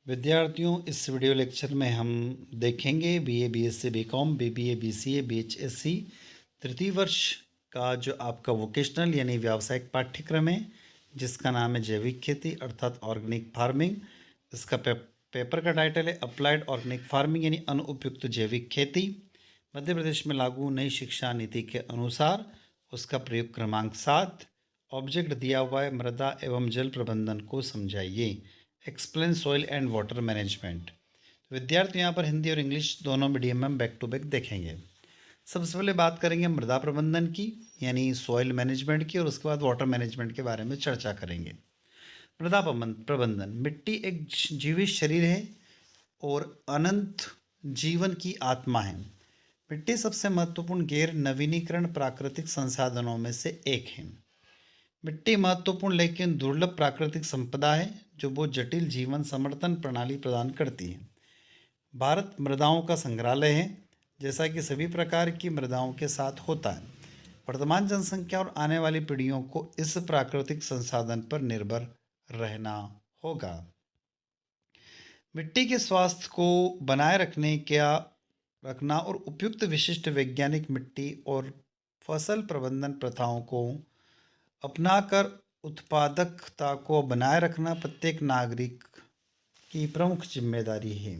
विद्यार्थियों, इस video lecture में हम देखेंगे BA, BSc, BCom, BBA, BCA, बीएचएससी तृतीय वर्ष का जो आपका वोकेशनल यानी व्यावसायिक पाठ्यक्रम है, जिसका नाम है जैविक खेती अर्थात ऑर्गेनिक फार्मिंग। इसका पेपर का टाइटल है अप्लाइड ऑर्गेनिक फार्मिंग यानी अनुपयुक्त जैविक खेती मध्य प्रदेश में लागू नई शिक्षा नीति के अनुसार। उसका प्रयोग क्रमांक 7। ऑब्जेक्ट दिया हुआ है मृदा एवं जल प्रबंधन को समझाइए। Explain soil and water management. तो विद्यार्थी यहाँ पर हिंदी और इंग्लिश दोनों मीडियम में बैक टू बैक देखेंगे। सबसे पहले बात करेंगे मृदा प्रबंधन की यानी सॉइल मैनेजमेंट की, और उसके बाद वाटर मैनेजमेंट के बारे में चर्चा करेंगे। मृदा प्रबंधन। मिट्टी एक जीवित शरीर है और अनंत जीवन की आत्मा है। मिट्टी सबसे महत्वपूर्ण गैर नवीनीकरण प्राकृतिक संसाधनों में से एक है। मिट्टी महत्वपूर्ण लेकिन दुर्लभ प्राकृतिक संपदा है जो बहुत जटिल जीवन समर्थन प्रणाली प्रदान करती है। भारत मृदाओं का संग्रहालय है, जैसा कि सभी प्रकार की मृदाओं के साथ होता है। वर्तमान जनसंख्या और आने वाली पीढ़ियों को इस प्राकृतिक संसाधन पर निर्भर रहना होगा। मिट्टी के स्वास्थ्य को बनाए रखना और उपयुक्त विशिष्ट वैज्ञानिक मिट्टी और फसल प्रबंधन प्रथाओं को अपनाकर उत्पादकता को बनाए रखना प्रत्येक नागरिक की प्रमुख जिम्मेदारी है।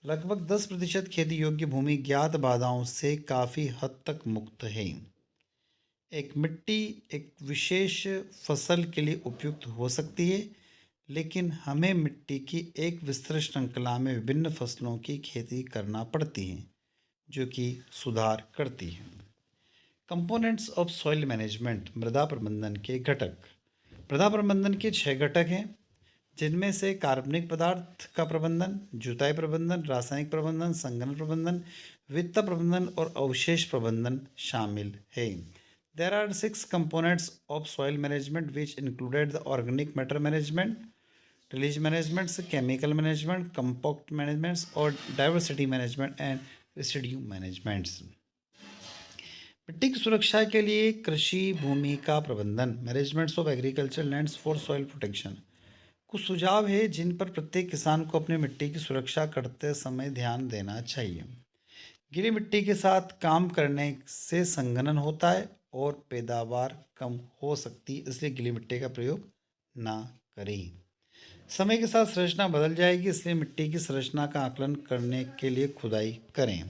लगभग 10% खेती योग्य भूमि ज्ञात बाधाओं से काफ़ी हद तक मुक्त है। एक मिट्टी एक विशेष फसल के लिए उपयुक्त हो सकती है, लेकिन हमें मिट्टी की एक विस्तृत श्रृंखला में विभिन्न फसलों की खेती करना पड़ती है जो कि सुधार करती है। Components of soil management. मृदा प्रबंधन के घटक। मृदा प्रबंधन के 6 घटक हैं, जिनमें से कार्बनिक पदार्थ का प्रबंधन, जुताई प्रबंधन, रासायनिक प्रबंधन, संघनन प्रबंधन, वित्त प्रबंधन और अवशेष प्रबंधन शामिल है। There are 6 components of soil management which included the organic matter management, tillage management, chemical management, compact management और diversity management and residue management। मिट्टी की सुरक्षा के लिए कृषि भूमि का प्रबंधन। Managements of agriculture lands for soil protection. कुछ सुझाव है जिन पर प्रत्येक किसान को अपनी मिट्टी की सुरक्षा करते समय ध्यान देना चाहिए। गीली मिट्टी के साथ काम करने से संघनन होता है और पैदावार कम हो सकती है, इसलिए गीली मिट्टी का प्रयोग ना करें। समय के साथ संरचना बदल जाएगी, इसलिए मिट्टी की संरचना का आकलन करने के लिए खुदाई करें।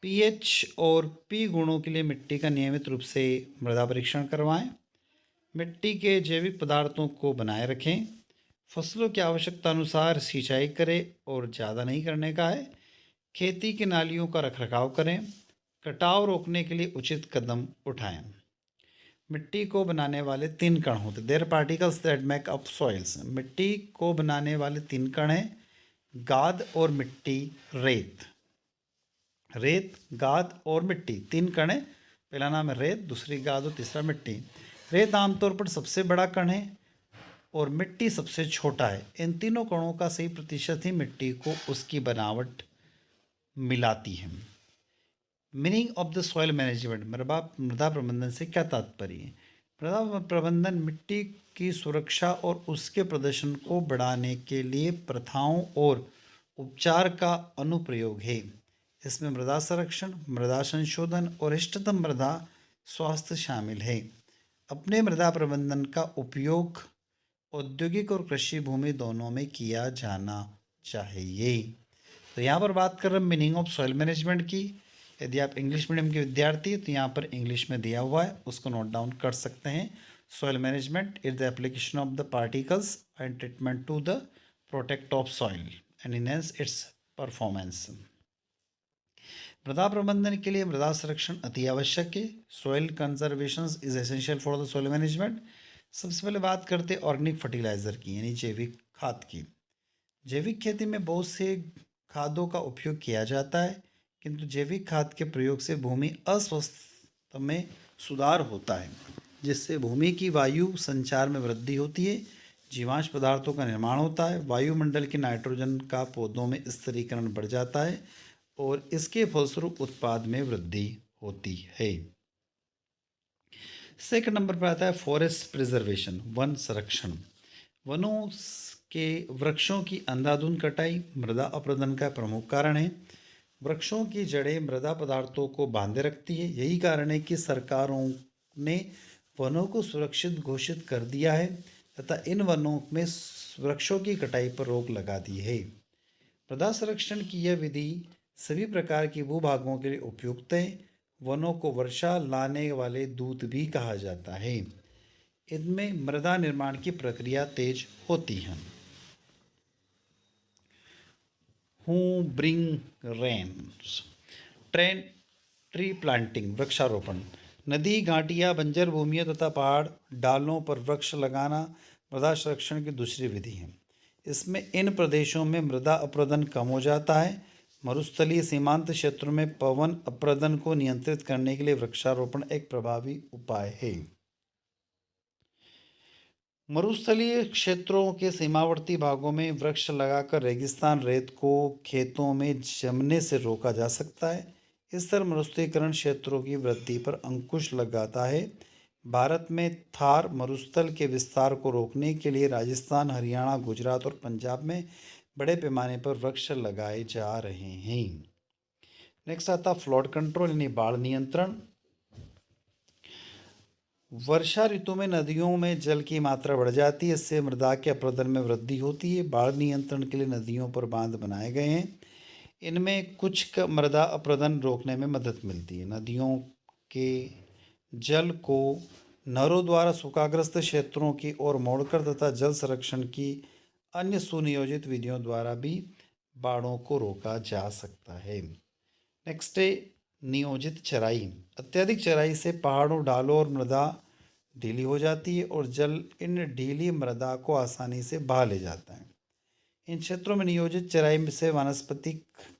पीएच और पी गुणों के लिए मिट्टी का नियमित रूप से मृदा परीक्षण करवाएं। मिट्टी के जैविक पदार्थों को बनाए रखें। फसलों की आवश्यकता अनुसार सिंचाई करें और ज़्यादा नहीं करने का है। खेती की नालियों का रखरखाव करें। कटाव रोकने के लिए उचित कदम उठाएं। मिट्टी को बनाने वाले 3 कण होते। There particles that make up soils. मिट्टी को बनाने वाले 3 कण हैं, गाद और मिट्टी, रेत। रेत, गाद और मिट्टी 3 कण है। पहला नाम है रेत, दूसरी गाद और तीसरा मिट्टी। रेत आमतौर पर सबसे बड़ा कण है और मिट्टी सबसे छोटा है। इन तीनों कणों का सही प्रतिशत ही मिट्टी को उसकी बनावट मिलाती है। Meaning of the soil management. मृदा प्रबंधन से क्या तात्पर्य है? मृदा प्रबंधन मिट्टी की सुरक्षा और उसके प्रदर्शन को बढ़ाने के लिए प्रथाओं और उपचार का अनुप्रयोग है। इसमें मृदा संरक्षण, मृदा संशोधन और इष्टतम मृदा स्वास्थ्य शामिल है। अपने मृदा प्रबंधन का उपयोग औद्योगिक और कृषि भूमि दोनों में किया जाना चाहिए। तो यहाँ पर बात कर रहे हैं मीनिंग ऑफ सॉइल मैनेजमेंट की। यदि आप इंग्लिश मीडियम के विद्यार्थी हैं तो यहाँ पर इंग्लिश में दिया हुआ है, उसको नोट डाउन कर सकते हैं। Soil management is the application of the particles and treatment to the protect of soil and enhance its performance. मृदा प्रबंधन के लिए मृदा संरक्षण अति आवश्यक है। Soil conservation is essential for the soil management. सबसे पहले बात करते हैं ऑर्गेनिक फर्टिलाइजर की यानी जैविक खाद की। जैविक खेती में बहुत से खादों का उपयोग किया जाता है, किंतु जैविक खाद के प्रयोग से भूमि अस्वस्थ में सुधार होता है, जिससे भूमि की वायु संचार में वृद्धि होती है, जीवांश पदार्थों का निर्माण होता है, वायुमंडल के नाइट्रोजन का पौधों में स्थिरीकरण बढ़ जाता है और इसके फलस्वरूप उत्पाद में वृद्धि होती है। सेकंड नंबर पर आता है फॉरेस्ट प्रिजर्वेशन, वन संरक्षण। के वृक्षों की अंधाधुंध कटाई मृदा अपरदन का प्रमुख कारण है। वृक्षों की जड़ें मृदा पदार्थों को बांधे रखती है। यही कारण है कि सरकारों ने वनों को सुरक्षित घोषित कर दिया है तथा इन वनों में वृक्षों की कटाई पर रोक लगा दी है। मृदा संरक्षण की यह विधि सभी प्रकार की भूभागों के लिए उपयुक्त है। वनों को वर्षा लाने वाले दूत भी कहा जाता है। इनमें मृदा निर्माण की प्रक्रिया तेज होती है। Who bring rains train tree planting वृक्षारोपण नदी घाटियाँ बंजर भूमियों तथा पहाड़ डालों पर वृक्ष लगाना मृदा संरक्षण की दूसरी विधि है। इसमें इन प्रदेशों में मृदा अपरदन कम हो जाता है। मरुस्थलीय सीमांत क्षेत्रों में पवन अपरदन को नियंत्रित करने के लिए वृक्षारोपण एक प्रभावी उपाय है। मरुस्थलीय क्षेत्रों के सीमावर्ती भागों में वृक्ष लगाकर रेगिस्तान रेत को खेतों में जमने से रोका जा सकता है। इस तरह मरुस्थलीकरण क्षेत्रों की वृद्धि पर अंकुश लगाता है। भारत में थार मरुस्थल के विस्तार को रोकने के लिए राजस्थान, हरियाणा, गुजरात और पंजाब में बड़े पैमाने पर वृक्ष लगाए जा रहे हैं। नेक्स्ट आता फ्लड कंट्रोल यानी बाढ़ नियंत्रण। वर्षा ऋतु में नदियों में जल की मात्रा बढ़ जाती है। इससे मृदा के अपरदन में वृद्धि होती है। बाढ़ नियंत्रण के लिए नदियों पर बांध बनाए गए हैं। इनमें कुछ मृदा अपरदन रोकने में मदद मिलती है। नदियों के जल को नहरों द्वारा सूखाग्रस्त क्षेत्रों की ओर मोड़कर तथा जल संरक्षण की अन्य सुनियोजित विधियों द्वारा भी बाढ़ों को रोका जा सकता है। नेक्स्ट है नियोजित चराई। अत्यधिक चराई से पहाड़ों, ढालों और मृदा ढीली हो जाती है और जल इन ढीली मृदा को आसानी से बहा ले जाता है। इन क्षेत्रों में नियोजित चराई से वनस्पति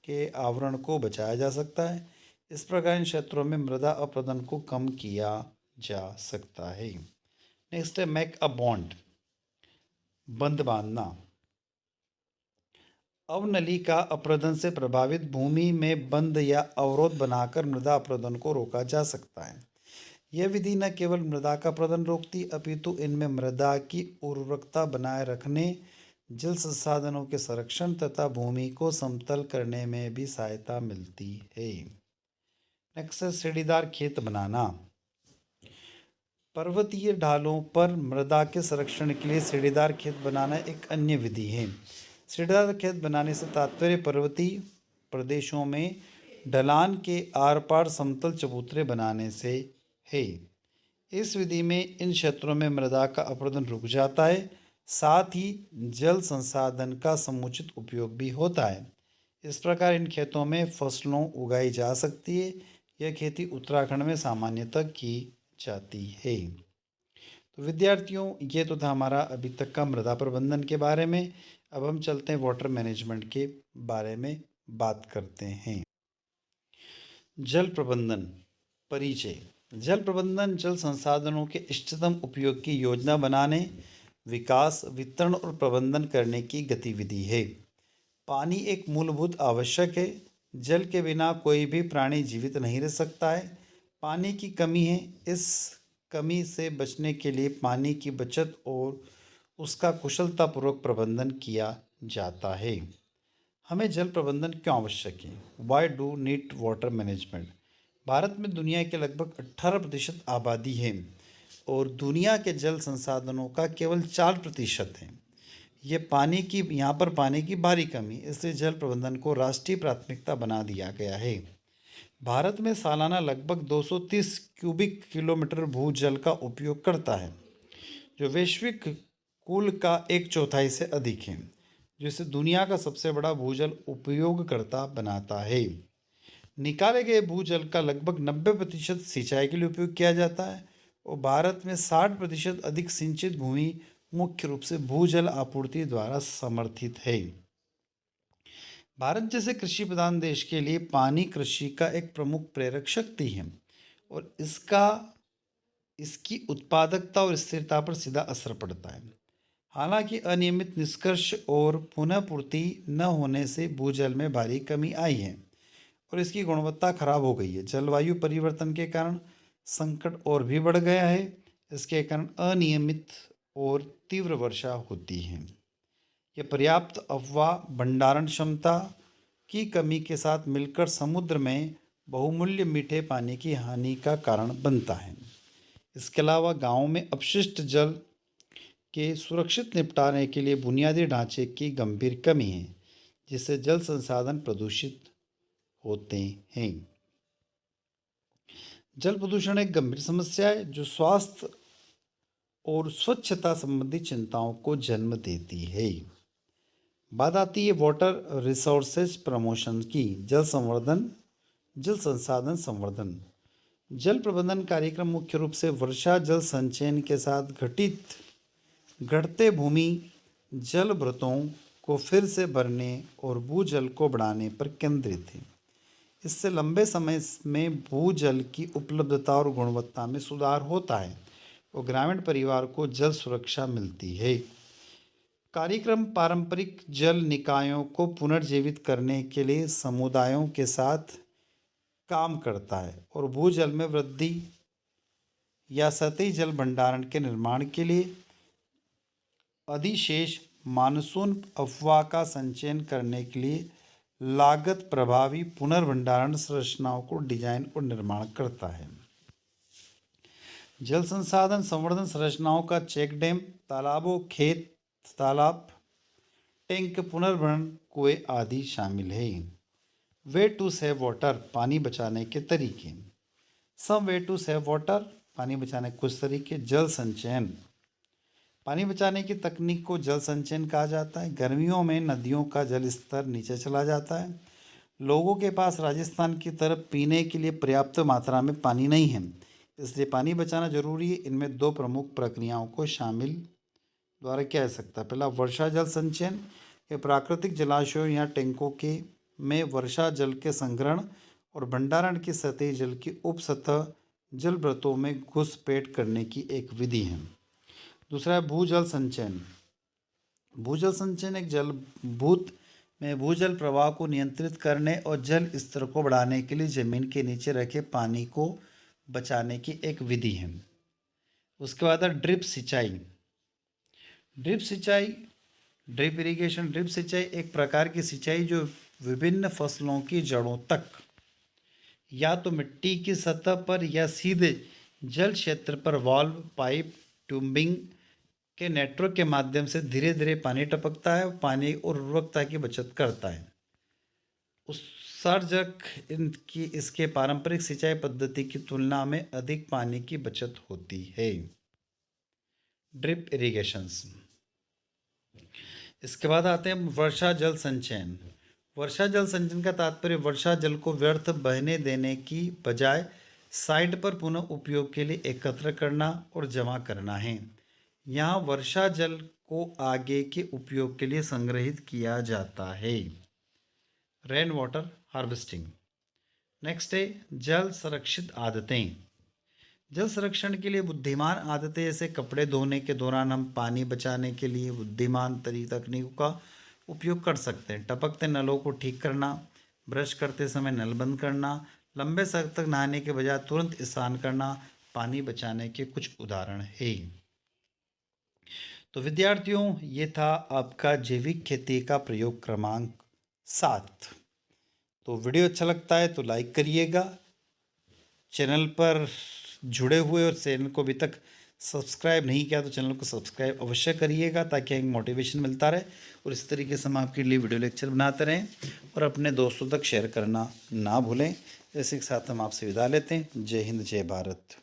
के आवरण को बचाया जा सकता है। इस प्रकार इन क्षेत्रों में मृदा अपरदन को कम किया जा सकता है। नेक्स्ट है मेक अ बॉन्ड बंध बांधना। अवनलिका अपरदन से प्रभावित भूमि में बंध या अवरोध बनाकर मृदा अपरदन को रोका जा सकता है। यह विधि न केवल मृदा का अपरदन रोकती अपितु इनमें मृदा की उर्वरकता बनाए रखने, जल संसाधनों के संरक्षण तथा भूमि को समतल करने में भी सहायता मिलती है। नेक्स्ट है सीढ़ीदार खेत बनाना। पर्वतीय ढालों पर मृदा के संरक्षण के लिए सीढ़ीदार खेत बनाना एक अन्य विधि है। सीढ़ीदार खेत बनाने से तात्पर्य पर्वतीय प्रदेशों में ढलान के आर पार समतल चबूतरे बनाने से है। इस विधि में इन क्षेत्रों में मृदा का अपरदन रुक जाता है, साथ ही जल संसाधन का समुचित उपयोग भी होता है। इस प्रकार इन खेतों में फसलों उगाई जा सकती है। यह खेती उत्तराखंड में सामान्यतः की जाती है। तो विद्यार्थियों, ये तो था हमारा अभी तक का मृदा प्रबंधन के बारे में। अब हम चलते हैं वाटर मैनेजमेंट के बारे में बात करते हैं। जल प्रबंधन परिचय। जल प्रबंधन जल संसाधनों के इष्टतम उपयोग की योजना बनाने, विकास, वितरण और प्रबंधन करने की गतिविधि है। पानी एक मूलभूत आवश्यक है। जल के बिना कोई भी प्राणी जीवित नहीं रह सकता है। पानी की कमी है। इस कमी से बचने के लिए पानी की बचत और उसका कुशलतापूर्वक प्रबंधन किया जाता है। हमें जल प्रबंधन क्यों आवश्यक है? Why do need water management? Bharat में दुनिया के लगभग 18% आबादी है और दुनिया के जल संसाधनों का केवल 4% है। यहाँ पर पानी की भारी कमी, इसलिए जल प्रबंधन को राष्ट्रीय प्राथमिकता बना दिया गया है। भारत में सालाना लगभग 230 क्यूबिक किलोमीटर भूजल का उपयोग करता है, जो वैश्विक कुल का 1/4 से अधिक है, जिसे दुनिया का सबसे बड़ा भूजल उपयोगकर्ता बनाता है। निकाले गए भूजल का लगभग 90% सिंचाई के लिए उपयोग किया जाता है और भारत में 60% अधिक सिंचित भूमि मुख्य रूप से भूजल आपूर्ति द्वारा समर्थित है। भारत जैसे कृषि प्रधान देश के लिए पानी कृषि का एक प्रमुख प्रेरक शक्ति है और इसकी उत्पादकता और स्थिरता पर सीधा असर पड़ता है। हालांकि अनियमित निष्कर्ष और पुनः पूर्ति न होने से भूजल में भारी कमी आई है और इसकी गुणवत्ता खराब हो गई है। जलवायु परिवर्तन के कारण संकट और भी बढ़ गया है। इसके कारण अनियमित और तीव्र वर्षा होती है। यह पर्याप्त अफवाह भंडारण क्षमता की कमी के साथ मिलकर समुद्र में बहुमूल्य मीठे पानी की हानि का कारण बनता है। इसके अलावा गांवों में अपशिष्ट जल के सुरक्षित निपटारे के लिए बुनियादी ढांचे की गंभीर कमी है, जिससे जल संसाधन प्रदूषित होते हैं। जल प्रदूषण एक गंभीर समस्या है जो स्वास्थ्य और स्वच्छता संबंधी चिंताओं को जन्म देती है। बात आती है वाटर रिसोर्सेज प्रमोशन की। जल संसाधन संवर्धन। जल प्रबंधन कार्यक्रम मुख्य रूप से वर्षा जल संचयन के साथ घटते भूमि जल भृतों को फिर से भरने और भूजल को बढ़ाने पर केंद्रित है। इससे लंबे समय में भूजल की उपलब्धता और गुणवत्ता में सुधार होता है और ग्रामीण परिवार को जल सुरक्षा मिलती है। कार्यक्रम पारंपरिक जल निकायों को पुनर्जीवित करने के लिए समुदायों के साथ काम करता है और भूजल में वृद्धि या सतही जल भंडारण के निर्माण के लिए अधिशेष मानसून अफवाह का संचयन करने के लिए लागत प्रभावी पुनर्भंडारण संरचनाओं को डिजाइन और निर्माण करता है। जल संसाधन संवर्धन संरचनाओं का चेक डैम, तालाबों, खेत तालाब, टैंक, पुनर्भरण कुएं आदि शामिल है। वे टू सेव वाटर पानी बचाने के तरीके। सम वे टू सेव वाटर पानी बचाने के कुछ तरीके। जल संचयन पानी बचाने की तकनीक को जल संचयन कहा जाता है। गर्मियों में नदियों का जल स्तर नीचे चला जाता है। लोगों के पास राजस्थान की तरफ पीने के लिए पर्याप्त मात्रा में पानी नहीं है, इसलिए पानी बचाना जरूरी है। इनमें दो प्रमुख प्रक्रियाओं को शामिल द्वारा किया जा सकता है। पहला वर्षा जल संचयन। ये प्राकृतिक जलाशयों या टैंकों के में वर्षा जल के संग्रहण और भंडारण की सतही जल की उप सतह जल व्रतों में घुसपैठ करने की एक विधि है। दूसरा है भूजल संचयन। भूजल संचयन एक जलभूत में भूजल प्रवाह को नियंत्रित करने और जल स्तर को बढ़ाने के लिए जमीन के नीचे रखे पानी को बचाने की एक विधि है। उसके बाद है ड्रिप सिंचाई। Drip irrigation. ड्रिप सिंचाई एक प्रकार की सिंचाई जो विभिन्न फसलों की जड़ों तक या तो मिट्टी की सतह पर या सीधे जल क्षेत्र पर वाल्व, पाइप, ट्यूबिंग के नेटवर्क के माध्यम से धीरे धीरे पानी टपकता है और पानी और उर्वरकता की बचत करता है। उत्सर्जक इनकी इसके पारंपरिक सिंचाई पद्धति की तुलना में अधिक पानी की बचत होती है। Drip irrigations. इसके बाद आते हैं वर्षा जल संचयन। वर्षा जल संचयन का तात्पर्य वर्षा जल को व्यर्थ बहने देने की बजाय साइट पर पुनः उपयोग के लिए एकत्र करना और जमा करना है। यहाँ वर्षा जल को आगे के उपयोग के लिए संग्रहित किया जाता है। Rain water harvesting. नेक्स्ट है जल संरक्षित आदतें। जल संरक्षण के लिए बुद्धिमान आदतें जैसे कपड़े धोने के दौरान हम पानी बचाने के लिए बुद्धिमान तकनीकों का उपयोग कर सकते हैं। टपकते नलों को ठीक करना, ब्रश करते समय नल बंद करना, लंबे समय तक नहाने के बजाय तुरंत स्नान करना पानी बचाने के कुछ उदाहरण है। तो विद्यार्थियों, ये था आपका जैविक खेती का प्रयोग क्रमांक 7। तो वीडियो अच्छा लगता है तो लाइक करिएगा। चैनल पर जुड़े हुए और चैनल को अभी तक सब्सक्राइब नहीं किया तो चैनल को सब्सक्राइब अवश्य करिएगा ताकि हमें मोटिवेशन मिलता रहे और इस तरीके से हम आपके लिए वीडियो लेक्चर बनाते रहें और अपने दोस्तों तक शेयर करना ना भूलें। इसी के साथ हम आपसे विदा लेते हैं। जय हिंद, जय भारत।